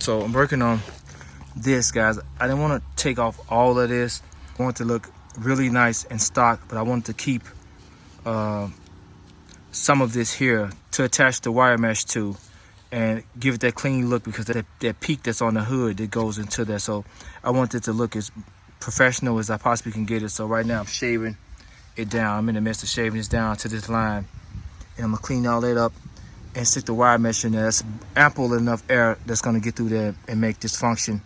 So I'm working on this, guys. I didn't want to take off all of this. I want it to look really nice and stock, but I wanted to keep some of this here to attach the wire mesh to and give it that clean look, because that peak that's on the hood that goes into that. So I want it to look as professional as I possibly can get it. So right now I'm shaving it down. I'm in the midst of shaving this down to this line, and I'm gonna clean all that up and stick the wire mesh in there. That's ample enough air that's gonna get through there and make this function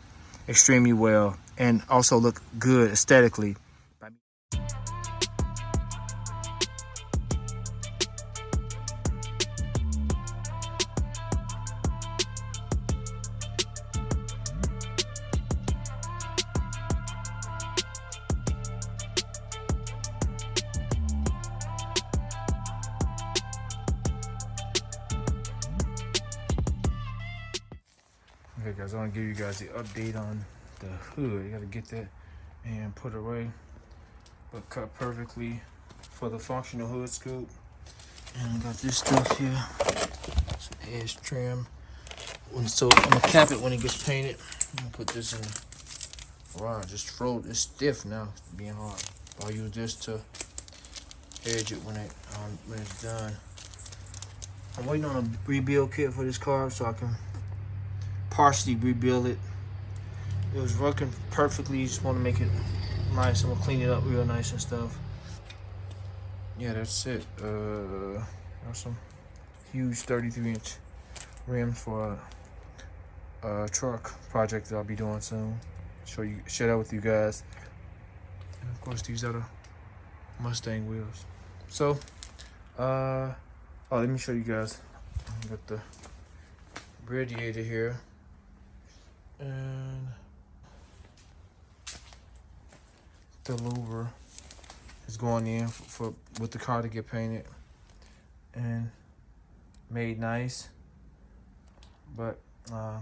extremely well and also look good aesthetically. Okay guys, I want to give you guys the update on the hood. You got to get that and put away, but cut perfectly for the functional hood scoop. And I got this stuff here, some edge trim. So I'm gonna cap it when it gets painted. I'm gonna put this in. Wow, just froze. It's stiff now, it's being hard. I'll use this to edge it when it's done. I'm waiting on a rebuild kit for this car so I can partially rebuild it. It was working perfectly. You just want to make it nice. I'm gonna clean it up real nice and stuff. Yeah, that's it. Got some huge 33-inch rims for a truck project that I'll be doing soon. Share that with you guys. And of course, these are the Mustang wheels. So, let me show you guys. I got the radiator here. And the louver is going in with the car to get painted and made nice. But the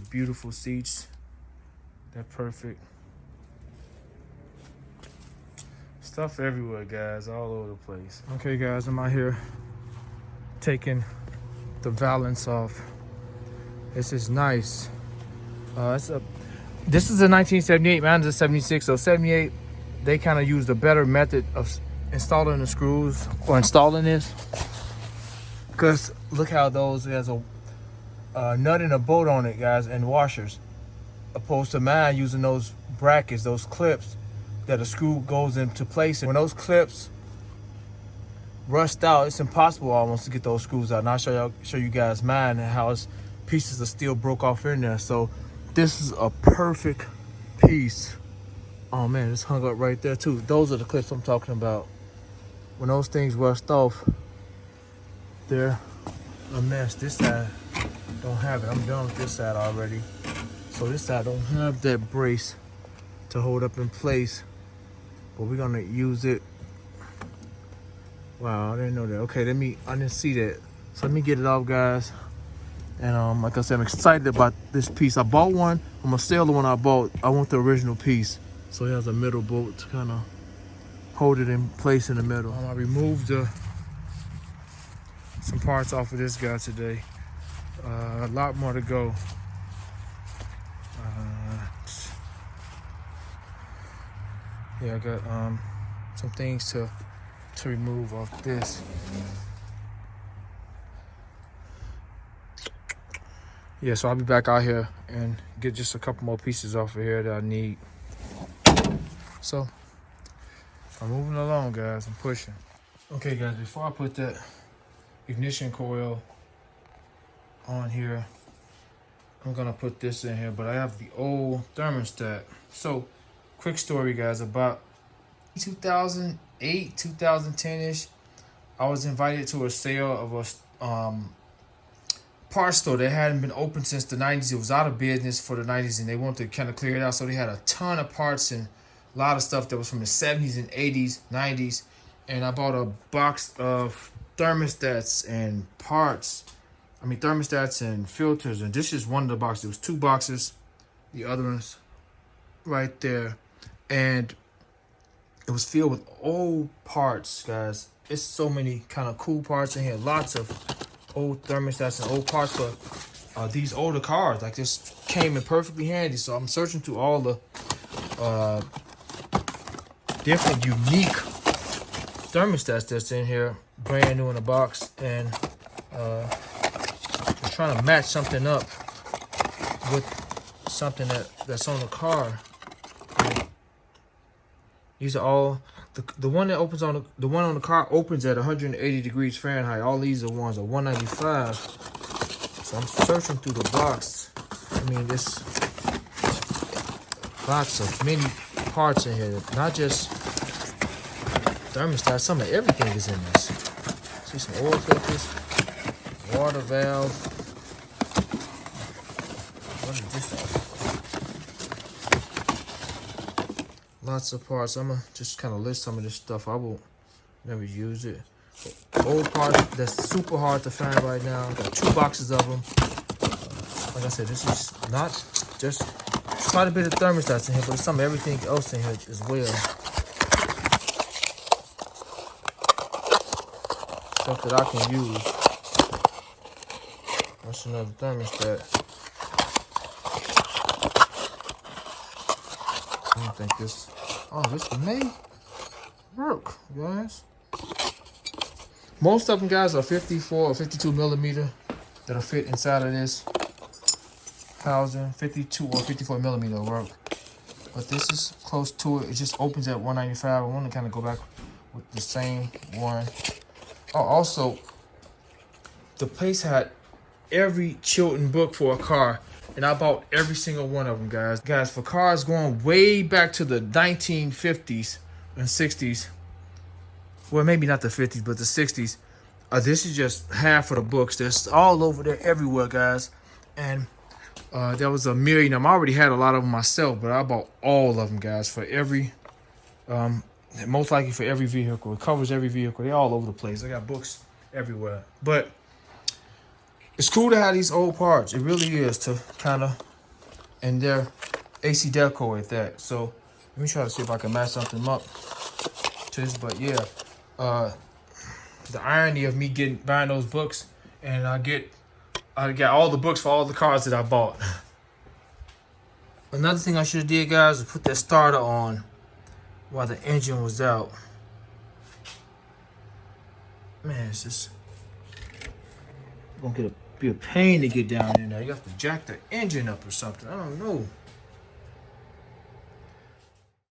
beautiful seats, they're perfect. Stuff everywhere, guys, all over the place. Okay guys, I'm out here taking the valance off. This is nice. This is a 1978, mine's a 76. So 78, they kind of used a better method of installing the screws or installing this. Because look how those, has a nut and a bolt on it, guys, and washers. Opposed to mine using those brackets, those clips that a screw goes into place. And when those clips rust out, it's impossible almost to get those screws out. And I'll show you guys mine and how it's pieces of steel broke off in there. So this is a perfect piece. Oh man, it's hung up right there too. Those are the clips I'm talking about. When those things rust off, they're a mess. This side don't have it. I'm done with this side already. So this side don't have that brace to hold up in place, but we're gonna use it. Wow, I didn't know that. Okay, I didn't see that. So let me get it off, guys. And like I said, I'm excited about this piece. I bought one. I'm gonna sell the one I bought. I want the original piece. So it has a middle bolt to kind of hold it in place in the middle. I removed some parts off of this guy today. A lot more to go. Yeah, I got some things to remove off this. Yeah, so I'll be back out here and get just a couple more pieces off of here that I need. So I'm moving along, guys. I'm pushing. Okay, guys, before I put that ignition coil on here, I'm gonna put this in here, but I have the old thermostat. So quick story, guys, about 2008, 2010-ish, I was invited to a sale of a parts store that hadn't been open since the 90s. It was out of business for the 90s, and they wanted to kind of clear it out. So they had a ton of parts and a lot of stuff that was from the 70s and 80s, 90s. And I bought a box of thermostats and parts. Thermostats and filters. And this is one of the boxes. It was 2 boxes. The other one's right there. And it was filled with old parts, guys. It's so many kind of cool parts in here. Lots of old thermostats and old parts for these older cars. Like this came in perfectly handy. So I'm searching through all the different unique thermostats that's in here, brand new in the box, and just trying to match something up with something that's on the car. And these are all the one that opens on the one on the car opens at 180 degrees Fahrenheit. All these are ones are 195. So I'm searching through the box. I mean, there's lots of many parts in here. Not just thermostat. Some of everything is in this. See some oil filters, water valve. What is this? Lots of parts. I'm gonna just kind of list some of this stuff. I will never use it. Old parts that's super hard to find right now. Got 2 boxes of them. Like I said, this is not just quite a bit of thermostats in here, but there's some of everything else in here as well. Stuff that I can use. That's another thermostat. I don't think this. Oh, this may work, guys. Most of them, guys, are 54 or 52 millimeter that'll fit inside of this housing. 52 or 54 millimeter will work. But this is close to it. It just opens at 195. I want to kind of go back with the same one. Oh, also, the place had every Chilton book for a car. And I bought every single one of them, guys. Guys, for cars going way back to the 1950s and 60s. Well, maybe not the 50s, but the 60s. This is just half of the books. There's all over there, everywhere, guys. And there was a million. I already had a lot of them myself, but I bought all of them, guys, for every, most likely for every vehicle. It covers every vehicle. They're all over the place. I got books everywhere. But it's cool to have these old parts. It really is, to kind of, and they're AC Deco at that. So let me try to see if I can match something up to this. But yeah. The irony of me buying those books, and I got all the books for all the cars that I bought. Another thing I should have did, guys, is put that starter on while the engine was out. Man, it's just gonna be a pain to get down in there. You have to jack the engine up or something. I don't know.